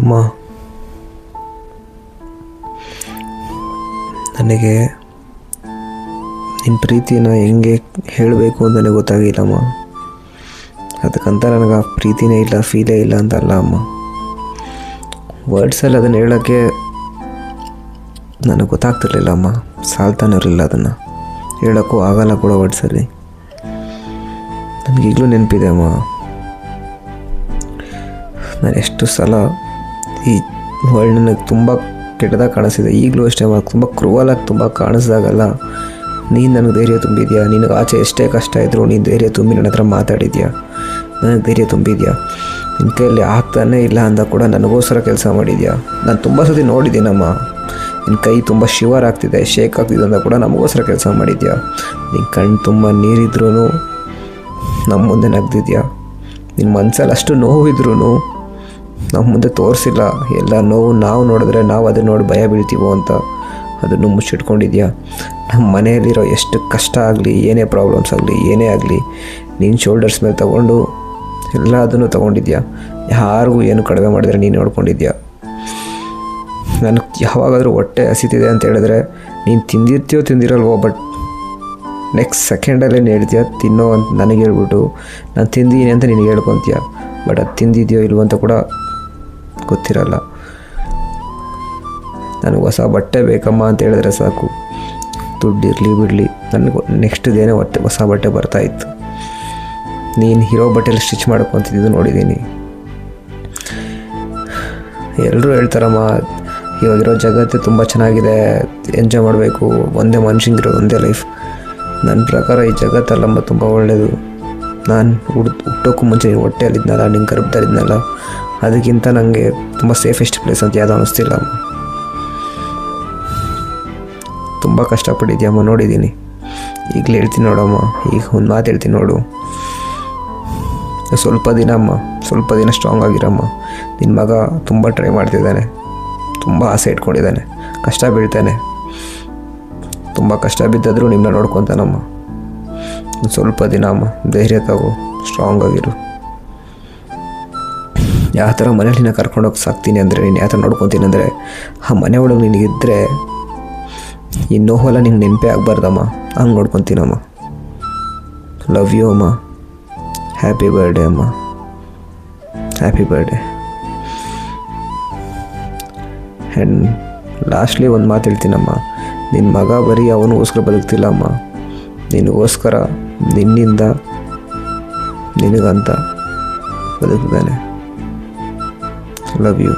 ಅಮ್ಮ, ನನಗೆ ನಿನ್ನ ಪ್ರೀತಿನ ಹೆಂಗೆ ಹೇಳಬೇಕು ಅಂತ ನನಗೆ ಗೊತ್ತಾಗಿಲ್ಲಮ್ಮ. ಅದಕ್ಕಂತ ನನಗೆ ಆ ಪ್ರೀತಿನೇ ಇಲ್ಲ, ಫೀಲೇ ಇಲ್ಲ ಅಂತಲ್ಲ ಅಮ್ಮ. ವರ್ಡ್ಸಲ್ಲಿ ಅದನ್ನು ಹೇಳೋಕ್ಕೆ ನನಗೆ ಗೊತ್ತಾಗ್ತಿರ್ಲಿಲ್ಲ ಅಮ್ಮ. ಸಾಲ್ತಾನೆ ಇರಲಿಲ್ಲ, ಅದನ್ನು ಹೇಳೋಕ್ಕೂ ಆಗಲ್ಲ ಕೂಡ ವರ್ಡ್ಸಲ್ಲಿ. ನನಗೀಗಲೂ ನೆನಪಿದೆ ಅಮ್ಮ. ನಾನು ಎಷ್ಟು ಸಲ ಈ ವರ್ಲ್ಡ್ ನನಗೆ ತುಂಬ ಕೆಟ್ಟದಾಗಿ ಕಾಣಿಸಿದೆ. ಈಗಲೂ ಅಷ್ಟೇ ತುಂಬ ಕ್ರೂವಲಾಗಿ ತುಂಬ ಕಾಣಿಸ್ದಾಗಲ್ಲ ನೀನು ನನಗೆ ಧೈರ್ಯ ತುಂಬಿದ್ಯಾ. ನಿನಗೆ ಆಚೆ ಎಷ್ಟೇ ಕಷ್ಟ ಇದ್ದರೂ ನೀನು ಧೈರ್ಯ ತುಂಬಿ ನನ್ನ ಹತ್ರ ಮಾತಾಡಿದ್ಯಾ, ನನಗೆ ಧೈರ್ಯ ತುಂಬಿದ್ಯಾ. ನಿನ್ನ ಕೈಯಲ್ಲಿ ಆಗ್ತಾನೇ ಇಲ್ಲ ಅಂದ ಕೂಡ ನನಗೋಸ್ಕರ ಕೆಲಸ ಮಾಡಿದ್ಯಾ. ನಾನು ತುಂಬ ಸತಿ ನೋಡಿದ್ದೀನಮ್ಮ, ನಿನ್ನ ಕೈ ತುಂಬ ಶಿವರ್ ಆಗ್ತಿದೆ, ಶೇಕ್ ಆಗ್ತಿದೆ ಅಂತ ಕೂಡ ನಮಗೋಸ್ಕರ ಕೆಲಸ ಮಾಡಿದ್ಯಾ. ನಿನ್ನ ಕಣ್ಣು ತುಂಬ ನೀರಿದ್ರೂ ನಮ್ಮ ಮುಂದೆ ನಗ್ದಿದ್ಯಾ. ನಿನ್ನ ಮನಸ್ಸಲ್ಲಿ ಅಷ್ಟು ನೋವಿದ್ರೂ ನಮ್ಮ ಮುಂದೆ ತೋರಿಸಿಲ್ಲ. ಎಲ್ಲ ನೋವು ನಾವು ನೋಡಿದ್ರೆ ನಾವು ಅದನ್ನು ನೋಡಿ ಭಯ ಬೀಳ್ತೀವೋ ಅಂತ ಅದನ್ನು ಮುಚ್ಚಿಟ್ಕೊಂಡಿದ್ಯಾ. ನಮ್ಮ ಮನೆಯಲ್ಲಿರೋ ಎಷ್ಟು ಕಷ್ಟ ಆಗಲಿ, ಏನೇ ಪ್ರಾಬ್ಲಮ್ಸ್ ಆಗಲಿ, ಏನೇ ಆಗಲಿ ನಿನ್ನ ಶೋಲ್ಡರ್ಸ್ ಮೇಲೆ ತೊಗೊಂಡು ಎಲ್ಲ ಅದನ್ನು ತೊಗೊಂಡಿದ್ಯಾ. ಯಾರಿಗೂ ಏನು ಕಡಿಮೆ ಮಾಡಿದ್ರೆ ನೀನು ನೋಡ್ಕೊಂಡಿದ್ಯಾ. ನನಗೆ ಯಾವಾಗಾದರೂ ಹೊಟ್ಟೆ ಹಸಿತಿದೆ ಅಂತ ಹೇಳಿದ್ರೆ ನೀನು ತಿಂದಿರ್ತೀಯೋ ತಿಂದಿರಲ್ವೋ, ಬಟ್ ನೆಕ್ಸ್ಟ್ ಸೆಕೆಂಡಲ್ಲೇ ಹೇಳ್ತೀಯ ತಿನ್ನೋ ಅಂತ ನನಗೆ ಹೇಳ್ಬಿಟ್ಟು ನಾನು ತಿಂದೀನಿ ಅಂತ ನಿನಗೆ ಹೇಳ್ಕೊತೀಯ. ಬಟ್ ಅದು ತಿಂದಿದೆಯೋ ಇಲ್ವೋ ಅಂತ ಕೂಡ ಗೊತ್ತಿರಲ್ಲ. ನನಗೆ ಹೊಸ ಬಟ್ಟೆ ಬೇಕಮ್ಮ ಅಂತ ಹೇಳಿದ್ರೆ ಸಾಕು, ದುಡ್ಡಿರಲಿ ಬಿಡಲಿ ನನಗೆ ನೆಕ್ಸ್ಟ್ ಡೇನೇ ಹೊಸ ಬಟ್ಟೆ ಬರ್ತಾಯಿತ್ತು. ನೀನು ಹೀರೋ ಬಟ್ಟೆಯಲ್ಲಿ ಸ್ಟಿಚ್ ಮಾಡ್ಕೊತಿದ್ದು ನೋಡಿದ್ದೀನಿ. ಎಲ್ಲರೂ ಹೇಳ್ತಾರಮ್ಮ, ಇವಾಗಿರೋ ಜಗತ್ತು ತುಂಬ ಚೆನ್ನಾಗಿದೆ, ಎಂಜಾಯ್ ಮಾಡಬೇಕು, ಒಂದೇ ಮನುಷ್ಯಂಗಿರೋದು ಒಂದೇ ಲೈಫ್. ನನ್ನ ಪ್ರಕಾರ ಈ ಜಗತ್ತಲ್ಲಮ್ಮ ತುಂಬ ಒಳ್ಳೆಯದು. ನಾನು ಹುಟ್ಟೋಕ್ಕೂ ಮುಂಚೆ ನೀನು ಹೊಟ್ಟೆಯಲ್ಲಿದ್ನಲ್ಲ, ನಿನ್ನ ಗರ್ಭದಲ್ಲಿದ್ನಲ್ಲ, ಅದಕ್ಕಿಂತ ನನಗೆ ತುಂಬ ಸೇಫೆಸ್ಟ್ ಪ್ಲೇಸ್ ಅಂತ ಯಾವುದೋ ಅನ್ನಿಸ್ತಿಲ್ಲ ಅಮ್ಮ. ತುಂಬ ಕಷ್ಟಪಟ್ಟಿದ್ಯಮ್ಮ, ನೋಡಿದ್ದೀನಿ. ಈಗಲೇ ಹೇಳ್ತೀನಿ ನೋಡಮ್ಮ, ಈಗ ಒಂದು ಮಾತು ಹೇಳ್ತೀನಿ ನೋಡು. ಸ್ವಲ್ಪ ದಿನ ಸ್ಟ್ರಾಂಗ್ ಆಗಿರಮ್ಮ. ನಿನ್ನ ಮಗ ತುಂಬ ಟ್ರೈ ಮಾಡ್ತಿದ್ದಾನೆ, ತುಂಬ ಆಸೆ ಇಟ್ಕೊಂಡಿದ್ದಾನೆ, ಕಷ್ಟ ಬೀಳ್ತಾನೆ. ತುಂಬ ಕಷ್ಟ ಬಿದ್ದಾದರೂ ನಿಮ್ಮನ್ನ ನೋಡ್ಕೊತಾನಮ್ಮ. ಸ್ವಲ್ಪ ದಿನ ಅಮ್ಮ, ಧೈರ್ಯ ತಗೋ, ಸ್ಟ್ರಾಂಗ್ ಆಗಿರು. ಯಾವ ಥರ ಮನೇಲಿ ನಿನ್ನ ಕರ್ಕೊಂಡೋಗಿ ಸಾಕ್ತೀನಿ ಅಂದರೆ, ನೀನು ಯಾವ ಥರ ನೋಡ್ಕೊತೀನಿ ಅಂದರೆ, ಆ ಮನೆ ಒಳಗೆ ನಿನಗಿದ್ದರೆ ಈ ನೋವೆಲ್ಲ ನಿಂಗೆ ನೆನಪೇ ಆಗಬಾರ್ದಮ್ಮ, ಹಂಗೆ ನೋಡ್ಕೊತೀನಮ್ಮ. ಲವ್ ಯು ಅಮ್ಮ. ಹ್ಯಾಪಿ ಬರ್ಡೇ ಅಮ್ಮ, ಹ್ಯಾಪಿ ಬರ್ಡೇ. ಆ್ಯಂಡ್ ಲಾಸ್ಟ್ಲಿ ಒಂದು ಮಾತು ಹೇಳ್ತೀನಮ್ಮ, ನಿನ್ನ ಮಗ ಬರೀ ಅವನಿಗೋಸ್ಕರ ಬದುಕ್ತಿಲ್ಲಮ್ಮ, ನಿನಗೋಸ್ಕರ, ನಿನ್ನಿಂದ ನಿನಗಂತ ಬದುಕಿದ್ದಾನೆ. Love you.